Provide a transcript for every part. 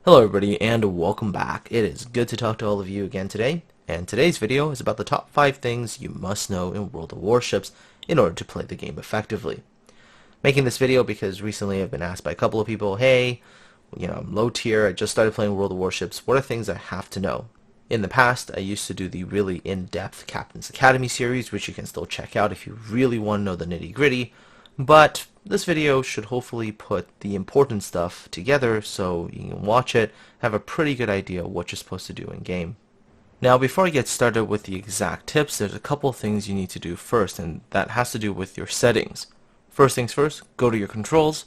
Hello everybody and welcome back. It is good to talk to all of you again today, and today's video is about the top 5 things you must know in World of Warships in order to play the game effectively. Making this video because recently I've been asked by a couple of people, hey, I'm low tier, I just started playing World of Warships, what are things I have to know? In the past, I used to do the really in-depth Captain's Academy series, which you can still check out if you really want to know the nitty-gritty, but this video should hopefully put the important stuff together so you can watch it, have a pretty good idea of what you're supposed to do in game. Now before I get started with the exact tips, there's a couple things you need to do first, and that has to do with your settings. First things first, go to your controls,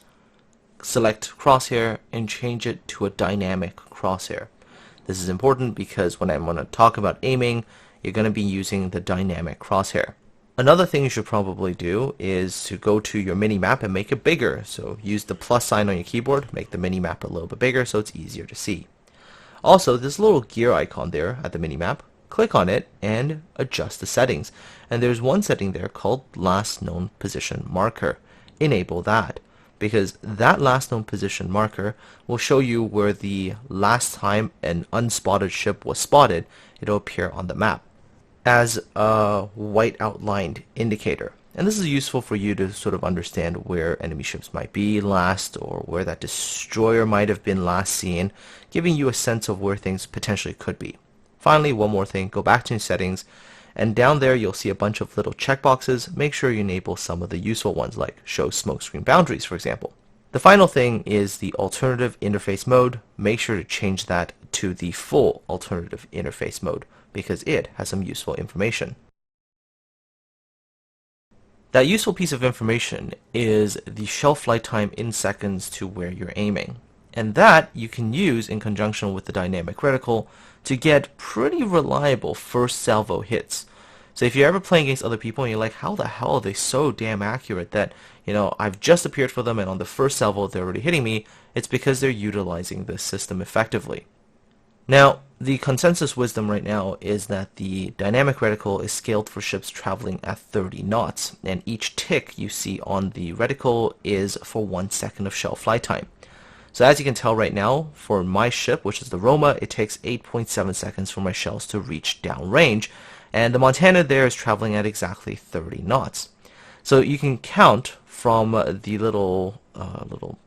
select crosshair, and change it to a dynamic crosshair. This is important because when I'm going to talk about aiming, you're going to be using the dynamic crosshair. Another thing you should probably do is to go to your mini-map and make it bigger. So use the plus sign on your keyboard, make the mini-map a little bit bigger so it's easier to see. Also, this little gear icon there at the mini-map, click on it and adjust the settings. And there's one setting there called last known position marker. Enable that, because that last known position marker will show you where the last time an unspotted ship was spotted. It'll appear on the map as a white outlined indicator. And this is useful for you to sort of understand where enemy ships might be last, or where that destroyer might have been last seen, giving you a sense of where things potentially could be. Finally, one more thing, go back to settings, and down there you'll see a bunch of little checkboxes. Make sure you enable some of the useful ones, like show smokescreen boundaries, for example. The final thing is the alternative interface mode. Make sure to change that to the full alternative interface mode, because it has some useful information. That useful piece of information is the shell flight time in seconds to where you're aiming. And that you can use in conjunction with the dynamic reticle to get pretty reliable first salvo hits. So if you're ever playing against other people and you're like, how the hell are they so damn accurate that, I've just appeared for them and on the first salvo they're already hitting me, it's because they're utilizing this system effectively. Now, the consensus wisdom right now is that the dynamic reticle is scaled for ships traveling at 30 knots, and each tick you see on the reticle is for 1 second of shell flight time. So as you can tell right now, for my ship, which is the Roma, it takes 8.7 seconds for my shells to reach downrange, and the Montana there is traveling at exactly 30 knots. So you can count from the little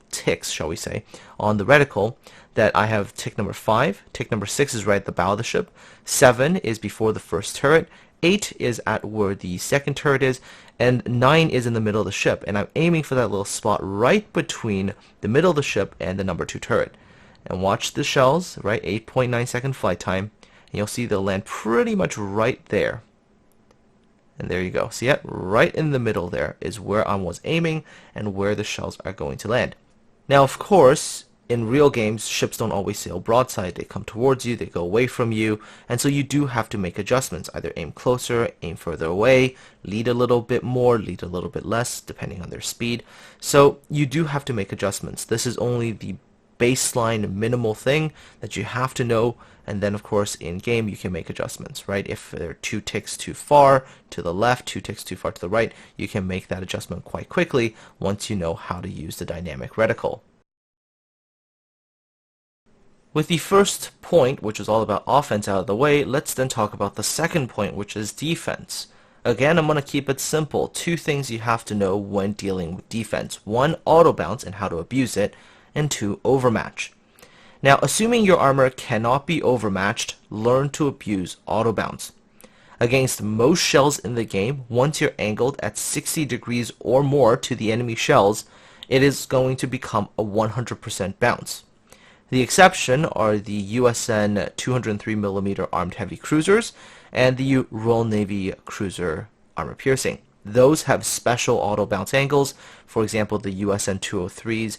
ticks, shall we say, on the reticle, that I have tick number 5, tick number 6 is right at the bow of the ship, 7 is before the first turret, 8 is at where the second turret is, and 9 is in the middle of the ship, and I'm aiming for that little spot right between the middle of the ship and the number 2 turret. And watch the shells, right, 8.9 second flight time, and you'll see they'll land pretty much right there. And there you go. See it? Right in the middle there is where I was aiming and where the shells are going to land. Now, of course, in real games, ships don't always sail broadside. They come towards you, they go away from you, and so you do have to make adjustments. Either aim closer, aim further away, lead a little bit more, lead a little bit less, depending on their speed. So you do have to make adjustments. This is only the baseline minimal thing that you have to know, and then of course in game you can make adjustments, right? If they're 2 ticks too far to the left, 2 ticks too far to the right, you can make that adjustment quite quickly once you know how to use the dynamic reticle. With the first point, which is all about offense, out of the way, let's then talk about the second point, which is defense. Again, I'm going to keep it simple. 2 things you have to know when dealing with defense. 1, auto bounce and how to abuse it, and 2, overmatch. Now, assuming your armor cannot be overmatched, learn to abuse auto bounce. Against most shells in the game, once you're angled at 60 degrees or more to the enemy shells, it is going to become a 100% bounce. The exception are the USN 203mm armed heavy cruisers and the Royal Navy cruiser armor piercing. Those have special auto bounce angles. For example, the USN 203s,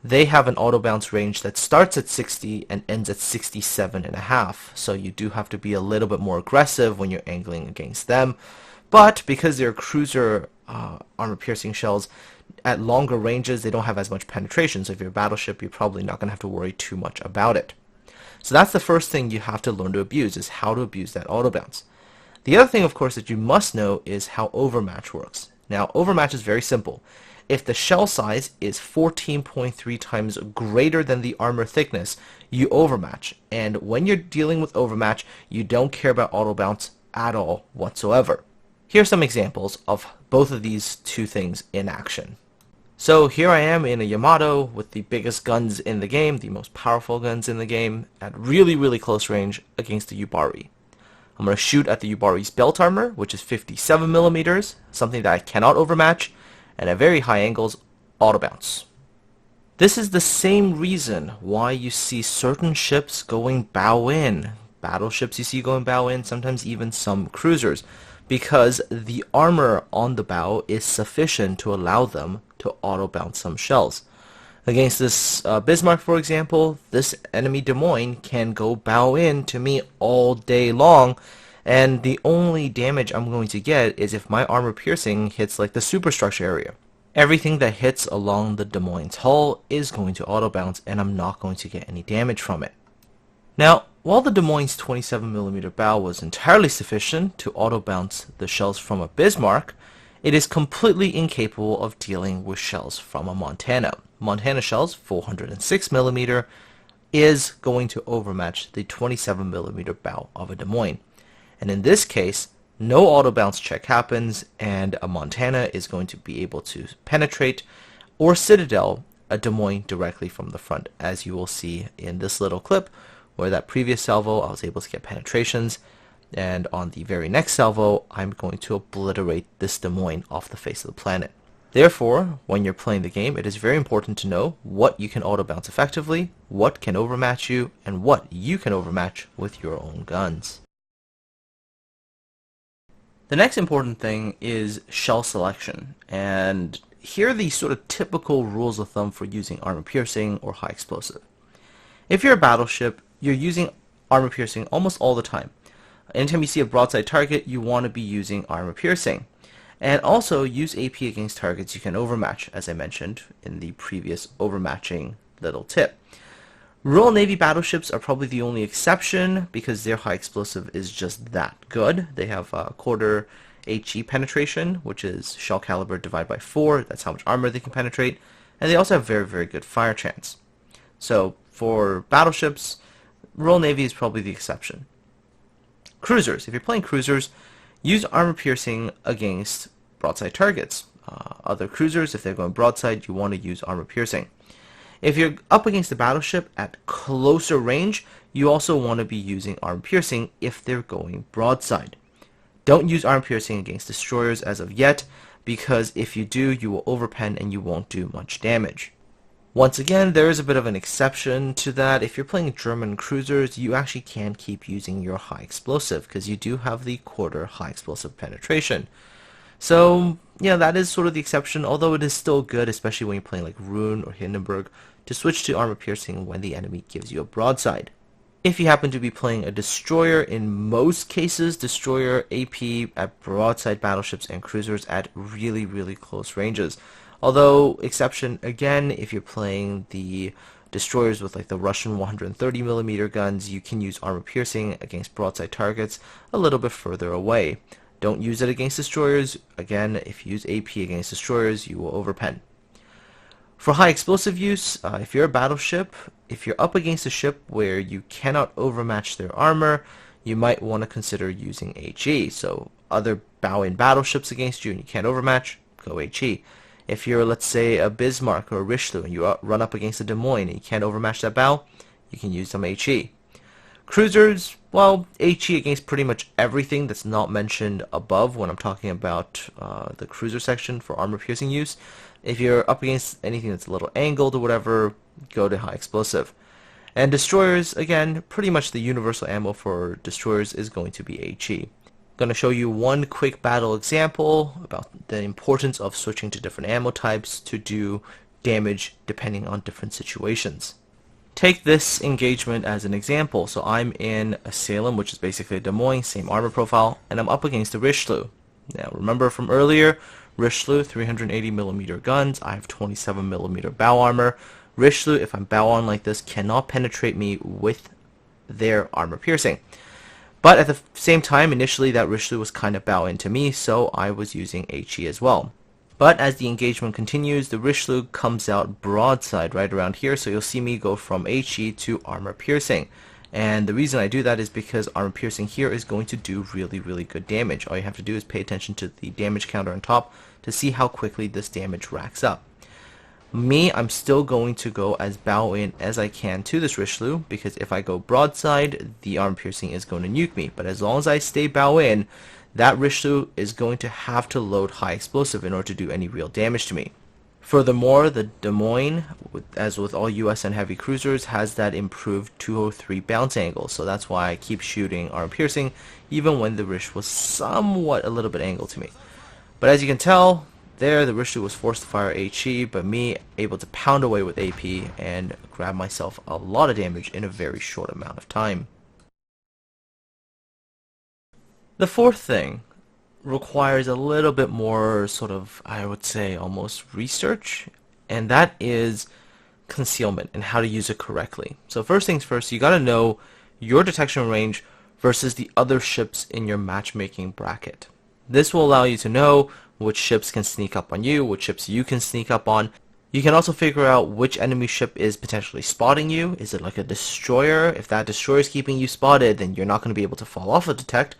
they have an auto bounce range that starts at 60 and ends at 67.5. So you do have to be a little bit more aggressive when you're angling against them. But because they're cruiser armor piercing shells, at longer ranges, they don't have as much penetration, so if you're a battleship, you're probably not going to have to worry too much about it. So that's the first thing you have to learn to abuse, is how to abuse that auto bounce. The other thing, of course, that you must know is how overmatch works. Now, overmatch is very simple. if the shell size is 14.3 times greater than the armor thickness, you overmatch. And when you're dealing with overmatch, you don't care about auto bounce at all whatsoever. Here's some examples of both of these two things in action. So here I am in a Yamato with the biggest guns in the game, the most powerful guns in the game, at really close range against the Yubari. I'm going to shoot at the Yubari's belt armor, which is 57 millimeters, something that I cannot overmatch, and at very high angles, auto bounce. This is the same reason why you see certain ships going bow in. Battleships you see going bow in, sometimes even some cruisers, because the armor on the bow is sufficient to allow them to auto bounce some shells. Against this Bismarck, for example, this enemy Des Moines can go bow in to me all day long, and the only damage I'm going to get is if my armor piercing hits like the superstructure area. Everything that hits along the Des Moines hull is going to auto bounce, and I'm not going to get any damage from it. Now, while the Des Moines 27mm bow was entirely sufficient to auto bounce the shells from a Bismarck, it is completely incapable of dealing with shells from a Montana. Montana shells, 406mm, is going to overmatch the 27mm bow of a Des Moines. And in this case, no auto bounce check happens, and a Montana is going to be able to penetrate or citadel a Des Moines directly from the front, as you will see in this little clip, where that previous salvo I was able to get penetrations, and on the very next salvo I'm going to obliterate this Des Moines off the face of the planet. Therefore, when you're playing the game, it is very important to know what you can auto bounce effectively, what can overmatch you, and what you can overmatch with your own guns. The next important thing is shell selection, and here are the sort of typical rules of thumb for using armor piercing or high explosive. If you're a battleship, you're using armor piercing almost all the time. Anytime you see a broadside target, you want to be using armor piercing. And also use AP against targets you can overmatch, as I mentioned in the previous overmatching little tip. Royal Navy battleships are probably the only exception because their high explosive is just that good. They have a quarter HE penetration, which is shell caliber divided by 4. That's how much armor they can penetrate. And they also have very good fire chance. So for battleships, Royal Navy is probably the exception. Cruisers. If you're playing cruisers, use armor piercing against broadside targets. Other cruisers, if they're going broadside, you want to use armor piercing. If you're up against the battleship at closer range, you also want to be using armor piercing if they're going broadside. Don't use armor piercing against destroyers as of yet, because if you do, you will overpen and you won't do much damage. Once again, there is a bit of an exception to that. If you're playing German cruisers, you actually can keep using your high explosive, because you do have the quarter high explosive penetration. So, yeah, that is sort of the exception, although it is still good, especially when you're playing like Rune or Hindenburg, to switch to armor piercing when the enemy gives you a broadside. If you happen to be playing a destroyer, in most cases, destroyer AP at broadside battleships and cruisers at really close ranges. Although, exception again, if you're playing the destroyers with like the Russian 130mm guns, you can use armor piercing against broadside targets a little bit further away. Don't use it against destroyers. Again, if you use AP against destroyers, you will overpen. For high explosive use, if you're a battleship, if you're up against a ship where you cannot overmatch their armor, you might want to consider using HE. So other bow-in battleships against you and you can't overmatch, go HE. If you're, let's say, a Bismarck or a Richelieu and you run up against a Des Moines and you can't overmatch that bow, you can use some HE. Cruisers, well, HE against pretty much everything that's not mentioned above when I'm talking about the cruiser section for armor piercing use. If you're up against anything that's a little angled or whatever, go to high explosive. And destroyers, again, pretty much the universal ammo for destroyers is going to be HE. I'm going to show you one quick battle example about the importance of switching to different ammo types to do damage depending on different situations. Take this engagement as an example. So I'm in a Salem, which is basically a Des Moines, same armor profile, and I'm up against a Richelieu. Now remember from earlier, Richelieu 380mm guns, I have 27mm bow armor. Richelieu, if I'm bow on like this, cannot penetrate me with their armor piercing. But at the same time, initially that Richelieu was kind of bow into me, so I was using HE as well. But as the engagement continues, the Richelieu comes out broadside right around here, so you'll see me go from HE to armor piercing. And the reason I do that is because armor piercing here is going to do really, really good damage. All you have to do is pay attention to the damage counter on top to see how quickly this damage racks up. Me, I'm still going to go as bow in as I can to this Richelieu, because if I go broadside, the armor piercing is going to nuke me. But as long as I stay bow in, that Richelieu is going to have to load high explosive in order to do any real damage to me. Furthermore, the Des Moines, as with all US and heavy cruisers, has that improved 203 bounce angle, so that's why I keep shooting armor piercing even when the Rish was somewhat a little bit angled to me. But as you can tell, there the Richelieu was forced to fire HE, but me able to pound away with AP and grab myself a lot of damage in a very short amount of time. The fourth thing requires a little bit more sort of, I would say, almost research, and that is concealment and how to use it correctly. So first things first, you gotta know your detection range versus the other ships in your matchmaking bracket. This will allow you to know which ships can sneak up on you, which ships you can sneak up on. You can also figure out which enemy ship is potentially spotting you. Is it like a destroyer? If that destroyer is keeping you spotted, then you're not going to be able to fall off a detect.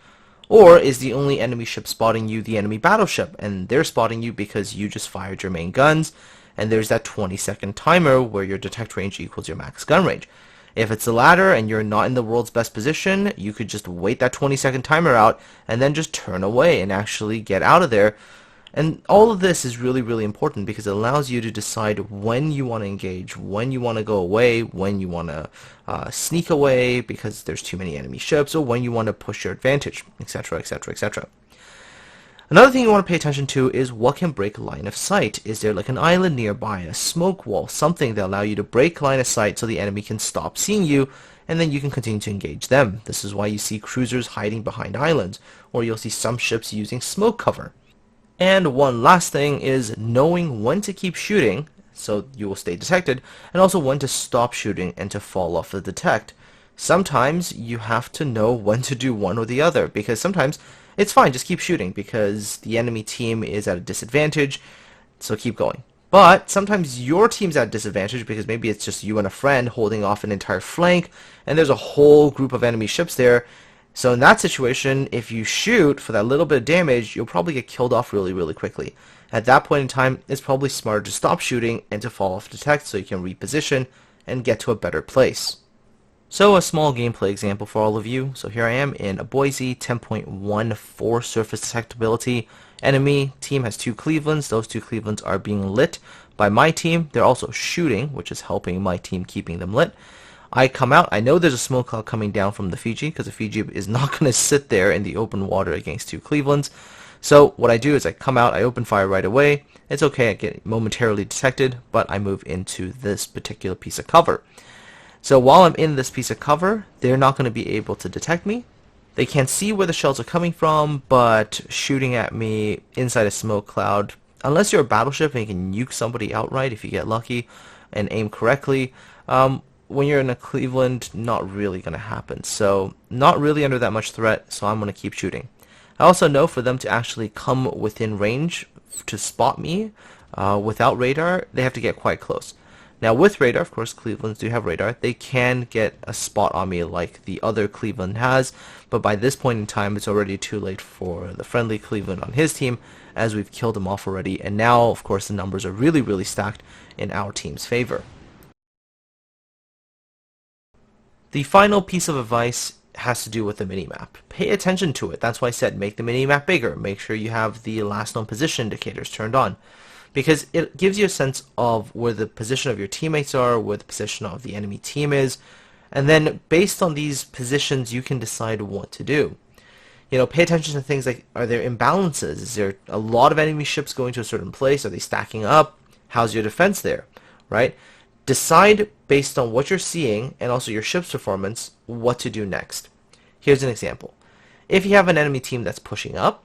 Or is the only enemy ship spotting you the enemy battleship, and they're spotting you because you just fired your main guns, and there's that 20-second timer where your detect range equals your max gun range. If it's the latter and you're not in the world's best position, you could just wait that 20-second timer out and then just turn away and actually get out of there. And all of this is really, really important because it allows you to decide when you want to engage, when you want to go away, when you want to sneak away because there's too many enemy ships, or when you want to push your advantage, etc., etc., etc. Another thing you want to pay attention to is what can break line of sight. Is there like an island nearby, a smoke wall, something that allow you to break line of sight so the enemy can stop seeing you, and then you can continue to engage them. This is why you see cruisers hiding behind islands, or you'll see some ships using smoke cover. And one last thing is knowing when to keep shooting, so you will stay detected, and also when to stop shooting and to fall off the detect. Sometimes you have to know when to do one or the other, because sometimes it's fine, just keep shooting, because the enemy team is at a disadvantage, so keep going. But sometimes your team's at a disadvantage because maybe it's just you and a friend holding off an entire flank, and there's a whole group of enemy ships there. So in that situation, if you shoot for that little bit of damage, you'll probably get killed off really, really quickly. At that point in time, it's probably smarter to stop shooting and to fall off detect so you can reposition and get to a better place. So a small gameplay example for all of you. So here I am in a Boise 10.14 surface detectability. Enemy team has 2 Clevelands. Those 2 Clevelands are being lit by my team. They're also shooting, which is helping my team keeping them lit. I come out, I know there's a smoke cloud coming down from the Fiji, because the Fiji is not going to sit there in the open water against 2 Clevelands. So what I do is I come out, I open fire right away. It's okay, I get momentarily detected, but I move into this particular piece of cover. So while I'm in this piece of cover, they're not going to be able to detect me. They can't see where the shells are coming from, but shooting at me inside a smoke cloud, unless you're a battleship and you can nuke somebody outright if you get lucky and aim correctly, when you're in a Cleveland, not really going to happen. So not really under that much threat, so I'm going to keep shooting. I also know for them to actually come within range to spot me without radar, they have to get quite close. Now with radar, of course, Clevelands do have radar. They can get a spot on me like the other Cleveland has, but by this point in time, it's already too late for the friendly Cleveland on his team, as we've killed him off already. And now, of course, the numbers are really, really stacked in our team's favor. The final piece of advice has to do with the minimap. Pay attention to it. That's why I said make the minimap bigger. Make sure you have the last known position indicators turned on, because it gives you a sense of where the position of your teammates are, where the position of the enemy team is, and then based on these positions you can decide what to do. You know, pay attention to things like, are there imbalances? Is there a lot of enemy ships going to a certain place? Are they stacking up? How's your defense there, right? Decide based on what you're seeing and also your ship's performance what to do next. Here's an example. If you have an enemy team that's pushing up,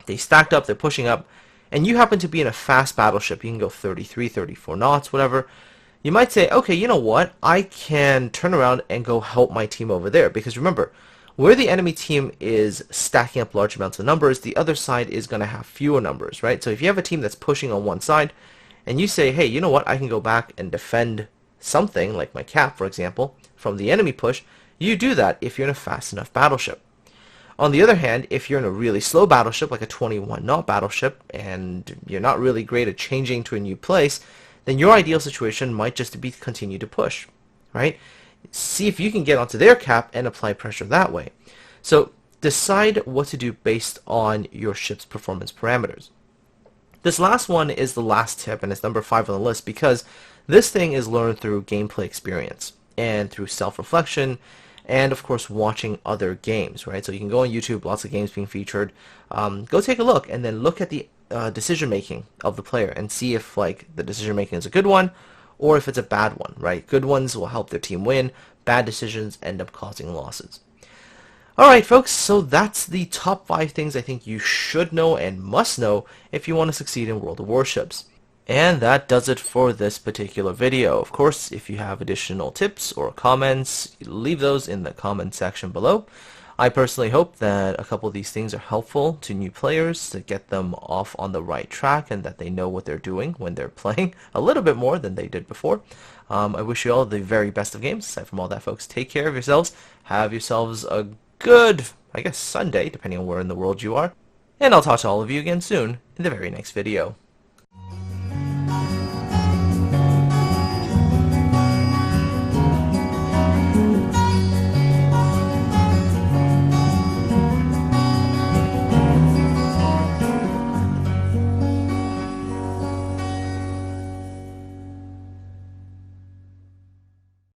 they stacked up, they're pushing up, and you happen to be in a fast battleship, you can go 33, 34 knots, whatever, you might say, okay, you know what, I can turn around and go help my team over there. Because remember, Where the enemy team is stacking up large amounts of numbers, the other side is going to have fewer numbers, right? So if you have a team that's pushing on one side, and you say, hey, you know what, I can go back and defend something, like my cap, for example, from the enemy push, you do that if you're in a fast enough battleship. On the other hand, if you're in a really slow battleship, like a 21 knot battleship, and you're not really great at changing to a new place, then your ideal situation might just be to continue to push, right? See if you can get onto their cap and apply pressure that way. So decide what to do based on your ship's performance parameters. This last one is the last tip, and it's number 5 on the list, because this thing is learned through gameplay experience and through self-reflection and, of course, watching other games, right? So you can go on YouTube, lots of games being featured. Go take a look, and then look at the decision-making of the player and see if, like, the decision-making is a good one or if it's a bad one, right? Good ones will help their team win. Bad decisions end up causing losses. Alright folks, so that's the top 5 things I think you should know and must know if you want to succeed in World of Warships. And that does it for this particular video. Of course, if you have additional tips or comments, leave those in the comment section below. I personally hope that a couple of these things are helpful to new players to get them off on the right track and that they know what they're doing when they're playing a little bit more than they did before. I wish you all the very best of games. Aside from all that, folks, take care of yourselves. Have yourselves a good, I guess, Sunday, depending on where in the world you are. And I'll talk to all of you again soon in the very next video.